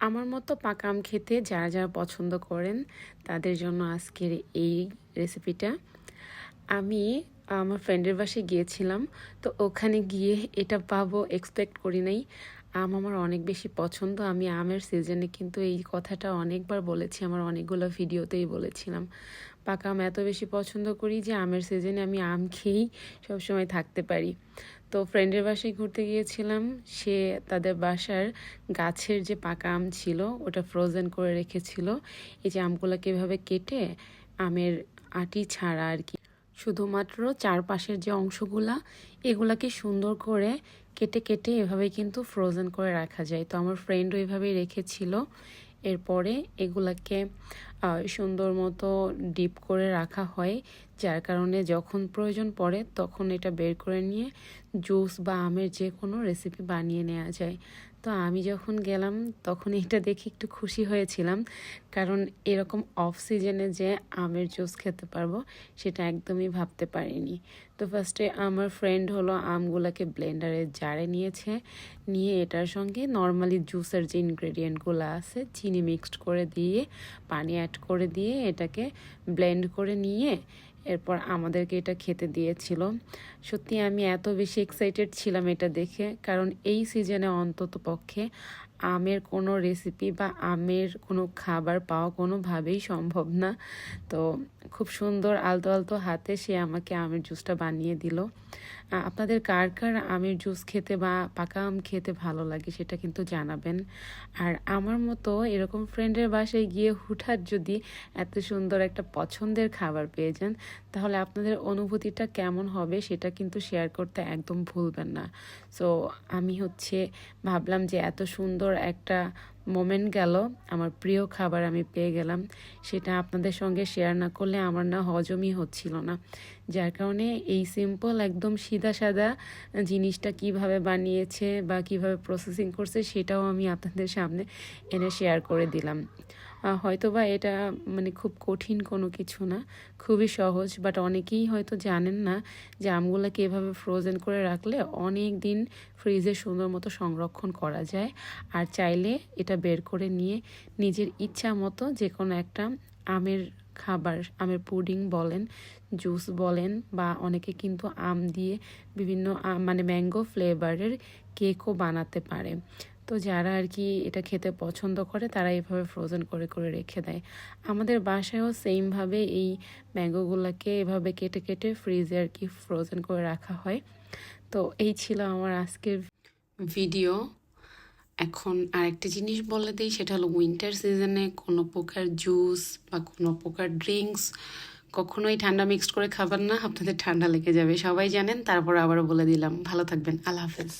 আমার মতো পাকা আম খেতে যারা যারা পছন্দ করেন তাদের জন্য আজকের এই রেসিপিটা। আমি আমার ফ্রেন্ডের বাসায় গিয়েছিলাম, তো ওখানে গিয়ে এটা পাবো এক্সপেক্ট করি নাই। আম আমার অনেক বেশি পছন্দ। আমি আমের সিজনে কিন্তু এই কথাটা অনেকবার বলেছি, আমার অনেকগুলো ভিডিওতেই বলেছিলাম। পাকা আম এত বেশি পছন্দ করি যে আমের সিজনে আমি আম খেয়েই সবসময় থাকতে পারি। তো ফ্রেন্ডের বাসায় ঘুরতে গিয়েছিলাম, সে তাদের বাসার গাছের যে পাকা আম ছিল ওটা ফ্রোজেন করে রেখেছিল। এই যে আমগুলোকে এভাবে কেটে আমের আটি ছাড়া আর কি, শুধুমাত্র চারপাশের যে অংশগুলা এগুলাকে সুন্দর করে কেটে কেটে এভাবে কিন্তু ফ্রোজেন করে রাখা যায়। তো আমার ফ্রেন্ডও এভাবেই রেখেছিল। এরপরে এগুলাকে সুন্দর মতো ডিপ করে রাখা হয়, যার কারণে যখন প্রয়োজন পড়ে তখন এটা বের করে নিয়ে জুস বা আমের যে কোনো রেসিপি বানিয়ে নেওয়া যায়। তো আমি যখন গেলাম তখন এটা দেখে একটু খুশি হয়েছিলাম, কারণ এরকম অফ সিজনে যে আমের জুস খেতে পারবো সেটা একদমই ভাবতে পারিনি। তো ফার্স্টে আমার ফ্রেন্ড হলো আমগুলোকে ব্লেন্ডারের জারে নিয়েছে, নিয়ে এটার সঙ্গে নর্মালি জুসের যে ইনগ্রেডিয়েন্টগুলো আছে চিনি মিক্সড করে দিয়ে পানি অ্যাড করে দিয়ে এটাকে ব্লেন্ড করে নিয়ে এরপর আমাদেরকে এটা খেতে দিয়েছিল। সত্যি আমি এত বেশি এক্সাইটেড ছিলাম এটা দেখে, কারণ এই সিজনে অন্তত পক্ষে আমের কোনো রেসিপি বা আমের কোনো খাবার পাওয়া কোনোভাবেই সম্ভব না। তো খুব সুন্দর আলতো আলতো হাতে সে আমাকে আমের জুসটা বানিয়ে দিল। আপনাদের কার কার আমের জুস খেতে বা পাকা আম খেতে ভালো লাগে সেটা কিন্তু জানাবেন। আর আমার মতো এরকম ফ্রেন্ডের বাসায় গিয়ে হুটহাট যদি এত সুন্দর একটা পছন্দের খাবার পেয়ে যান, তাহলে আপনাদের অনুভূতিটা কেমন হবে সেটা কিন্তু শেয়ার করতে একদম ভুলবেন না। সো আমি ভাবলাম যে এত সুন্দর একটা মোমেন্ট গেল, আমার প্রিয় খাবার আমি পেয়ে গেলাম, সেটা আপনাদের সঙ্গে শেয়ার না করলে আমার না হজমই হচ্ছিল না। যার কারণে এই সিম্পল একদম সিধা সাদা জিনিসটা কিভাবে বানিয়েছে বা কিভাবে প্রসেসিং করছে সেটাও আমি আপনাদের সামনে এনে শেয়ার করে দিলাম। হয়তোবা এটা খুব কঠিন কোনো কিছু না, খুবই সহজ, বাট অনেকেই হয়তো জানেন না যে আমগুলোকে এভাবে ফ্রোজেন করে রাখলে অনেক দিন ফ্রিজে সুন্দর মতো সংরক্ষণ করা যায়। আর চাইলে এটা বের করে নিয়ে নিজের ইচ্ছা মতো যে কোনো একটা আমের খাবার, আমের পুডিং বলেন, জুস বলেন, বা অনেকে কিন্তু আম দিয়ে বিভিন্ন ম্যাঙ্গো ফ্লেভারের কেকও বানাতে পারে। তো যারা আর কি এটা খেতে পছন্দ করে তারা এইভাবে ফ্রোজেন করে করে রেখে দেয়। আমাদের বাসায়ও সেমভাবে এই ম্যাঙ্গোগুলোকে এভাবে কেটে কেটে ফ্রিজে আর কি ফ্রোজেন করে রাখা হয়। তো এই ছিল আমার আজকের ভিডিও। এখন আরেকটা জিনিস বলে দিই, সেটা হলো উইন্টার সিজনে কোনো প্রকার জুস বা কোনো প্রকার ড্রিঙ্কস কখনোই ঠান্ডা মিক্সড করে খাবার না, আপনাদের ঠান্ডা লেগে যাবে, সবাই জানেন। তারপর আবারও বলে দিলাম। ভালো থাকবেন, আল্লাহ হাফেজ।